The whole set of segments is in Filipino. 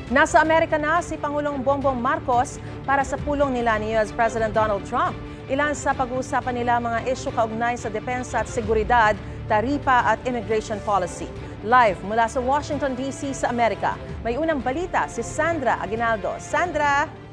Nasa Amerika na si Pangulong Bongbong Marcos para sa pulong nila ni US President Donald Trump. Ilan sa pag-uusapan nila mga isyu kaugnay sa depensa at seguridad, taripa at immigration policy. Live mula sa Washington, D.C. sa Amerika, may unang balita si Sandra Aguinaldo. Sandra!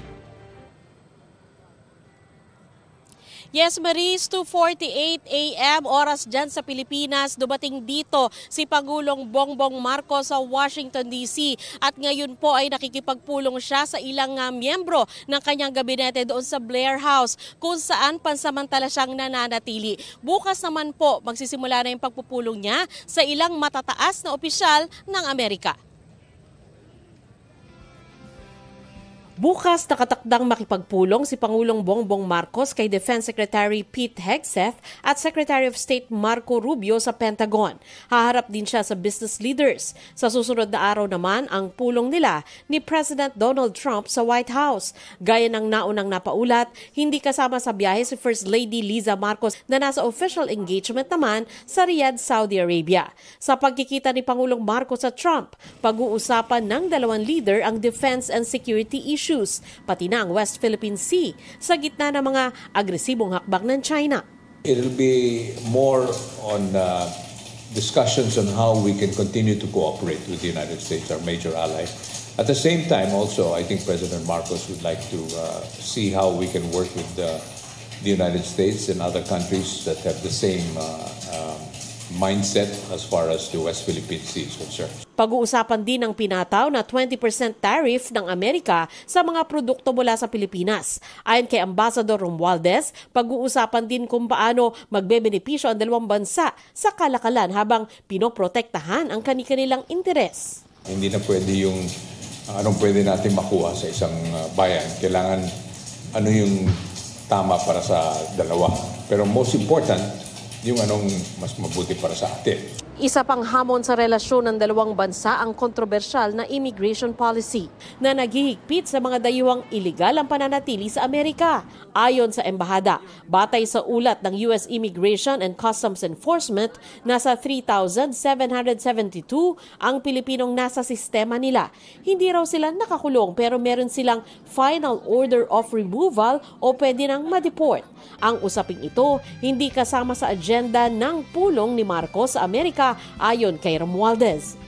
Yes, Maris, 2:48 a.m. oras dyan sa Pilipinas. Dumating dito si Pangulong Bongbong Marcos sa Washington, D.C. At ngayon po ay nakikipagpulong siya sa ilang miyembro ng kanyang gabinete doon sa Blair House kung saan pansamantala siyang nananatili. Bukas naman po magsisimula na yung pagpupulong niya sa ilang matataas na opisyal ng Amerika. Bukas nakatakdang makipagpulong si Pangulong Bongbong Marcos kay Defense Secretary Pete Hegseth at Secretary of State Marco Rubio sa Pentagon. Haharap din siya sa business leaders. Sa susunod na araw naman ang pulong nila ni President Donald Trump sa White House. Gaya ng naunang napaulat, hindi kasama sa biyahe si First Lady Liza Marcos na nasa official engagement naman sa Riyadh, Saudi Arabia. Sa pagkikita ni Pangulong Marcos sa Trump, pag-uusapan ng dalawang leader ang defense and security issues, pati na ang West Philippine Sea sa gitna ng mga agresibong hakbang ng China. It'll be more on discussions on how we can continue to cooperate with the United States, our major ally. At the same time also, I think President Marcos would like to see how we can work with the United States and other countries that have the same mindset as far as the West Philippine Sea is concerned. Pag-uusapan din ng pinataw na 20% tariff ng Amerika sa mga produkto mula sa Pilipinas. Ayon kay Ambassador Romualdez, pag-uusapan din kung paano magbebenepisyo ang dalawang bansa sa kalakalan habang pinoprotektahan ang kani-kanilang interes. Hindi na pwede yung anong pwede natin makuha sa isang bayan. Kailangan ano yung tama para sa dalawa. Pero most important, yung anong mas mabuti para sa atin. Isa pang hamon sa relasyon ng dalawang bansa ang kontrobersyal na immigration policy na naghihigpit sa mga dayuhang iligal ang pananatili sa Amerika. Ayon sa embahada, batay sa ulat ng US Immigration and Customs Enforcement, nasa 3,772 ang Pilipinong nasa sistema nila. Hindi raw sila nakakulong pero meron silang final order of removal o pwede nang ma-deport. Ang usaping ito hindi kasama sa agenda ng pulong ni Marcos sa Amerika ayon kay Romualdez.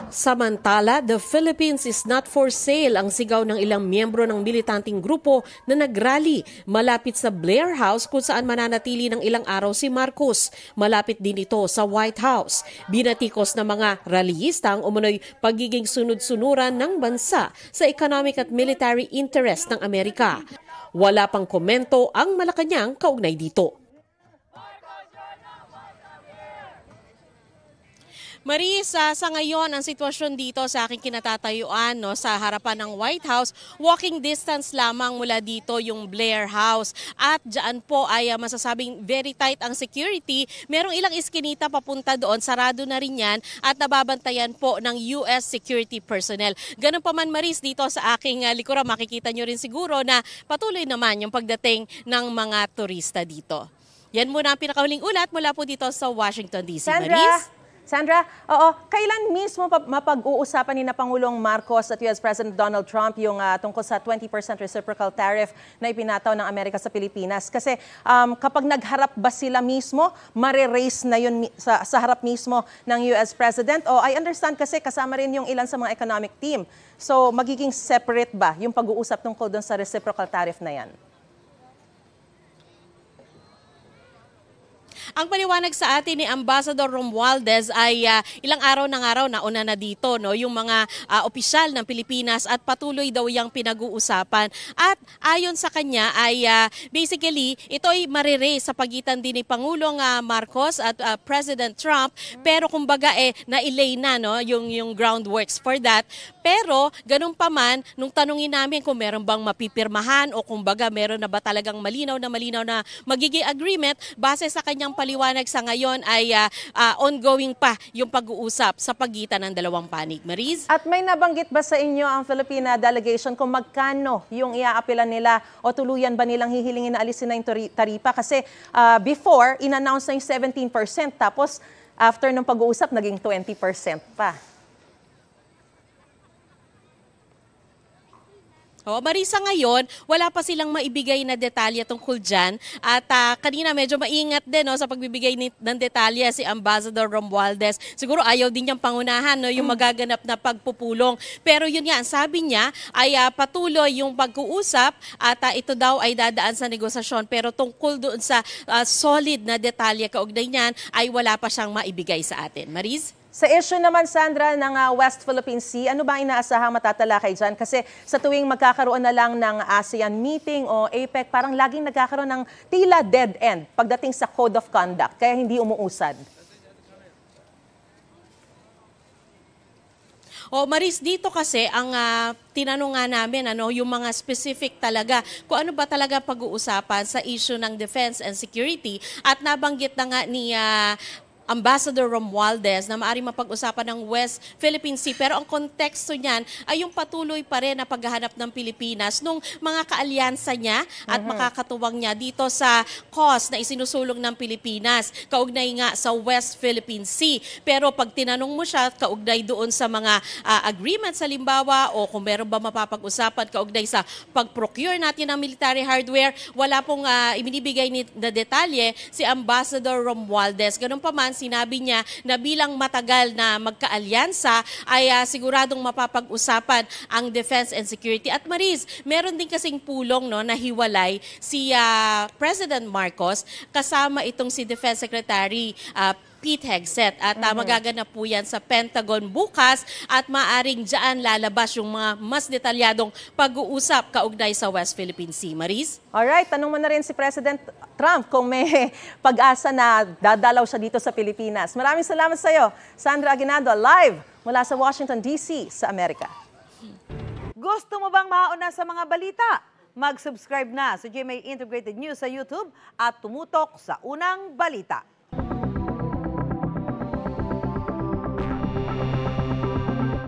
Samantala, the Philippines is not for sale ang sigaw ng ilang miyembro ng militanteng grupo na nagrally malapit sa Blair House kung saan mananatili ng ilang araw si Marcos. Malapit din ito sa White House. Binatikos ng mga rallyista ang umunoy pagiging sunod-sunuran ng bansa sa economic at military interest ng Amerika. Wala pang komento ang Malacanang kaugnay dito. Marisa, sa ngayon ang sitwasyon dito sa aking kinatatayuan sa harapan ng White House, walking distance lamang mula dito yung Blair House. At dyan po ay masasabing very tight ang security. Merong ilang iskinita papunta doon, sarado na rin yan at nababantayan po ng US security personnel. Ganun pa man Maris, dito sa aking likuran makikita nyo rin siguro na patuloy naman yung pagdating ng mga turista dito. Yan muna ang pinakahuling ulat mula po dito sa Washington, D.C. Maris? Sandra, kailan mismo mapag-uusapan ni na Pangulong Marcos at US President Donald Trump yung tungkol sa 20% reciprocal tariff na ipinataw ng Amerika sa Pilipinas? Kasi kapag nagharap ba sila mismo, mare-raise na yun sa harap mismo ng US President? I understand kasi kasama rin yung ilan sa mga economic team. So magiging separate ba yung pag-uusap tungkol doon sa reciprocal tariff na yan? Ang paliwanag sa atin ni Ambassador Romualdez ay ilang araw nauna na dito yung mga opisyal ng Pilipinas at patuloy daw yung pinag-uusapan. At ayon sa kanya ay basically ito ay marire sa pagitan din ni Pangulong Marcos at President Trump, pero kumbaga na-ilay na yung groundworks for that. Pero ganun pa man, nung tanungin namin kung meron bang mapipirmahan o kumbaga meron na ba talagang malinaw na magiging agreement, base sa kanyang paliwanag sa ngayon ay ongoing pa yung pag-uusap sa pagitan ng dalawang panig. Maris? At may nabanggit ba sa inyo ang Filipina delegation kung magkano yung iaapilan nila o tuluyan ba nilang hihilingin na alisin na yung taripa? Kasi before, in-announce na yung 17% tapos after ng pag-uusap naging 20% pa. Marisa, ngayon, wala pa silang maibigay na detalye tungkol dyan. At kanina medyo maingat din sa pagbibigay ng detalye si Ambassador Romualdez. Siguro ayaw din niyang pangunahan yung magaganap na pagpupulong. Pero yun nga, ang sabi niya ay patuloy yung pag-uusap at ito daw ay dadaan sa negosasyon. Pero tungkol doon sa solid na detalye kaugnay niyan ay wala pa siyang maibigay sa atin. Maris? Sa issue naman, Sandra, ng West Philippine Sea, ano ba ang inaasahang matatalakay dyan? Kasi sa tuwing magkakaroon na lang ng ASEAN meeting o APEC, parang laging nagkakaroon ng tila dead end pagdating sa Code of Conduct, kaya hindi umuusad. Maris, dito kasi ang tinanong nga namin yung mga specific talaga kung ano ba talaga pag-uusapan sa issue ng defense and security at nabanggit na nga ni Ambassador Romualdez na maaaring mapag-usapan ng West Philippine Sea. Pero ang konteksto niyan ay yung patuloy pa rin na paghahanap ng Pilipinas nung mga kaalyansa niya at makakatuwang niya dito sa cause na isinusulong ng Pilipinas. Kaugnay nga sa West Philippine Sea. Pero pag tinanong mo siya, kaugnay doon sa mga agreements sa limbawa o kung meron ba mapapag-usapan kaugnay sa pag-procure natin ng military hardware, wala pong ibinibigay na detalye si Ambassador Romualdez. Ganun pa man, sinabi niya na bilang matagal na magkaalyansa ay siguradong mapapag-usapan ang defense and security. At Maris, meron din kasing pulong na hiwalay si President Marcos kasama itong si Defense Secretary Pete Hegseth. At magaganap po yan sa Pentagon bukas at maaring dyan lalabas yung mga mas detalyadong pag-uusap kaugnay sa West Philippine Sea. Maris? Alright, tanong mo na rin si President Trump kung may pag-asa na dadalaw siya dito sa Pilipinas. Maraming salamat sa iyo, Sandra Aguinaldo, live mula sa Washington, D.C. sa Amerika. Gusto mo bang mauna sa mga balita? Mag-subscribe na sa GMA Integrated News sa YouTube at tumutok sa unang balita.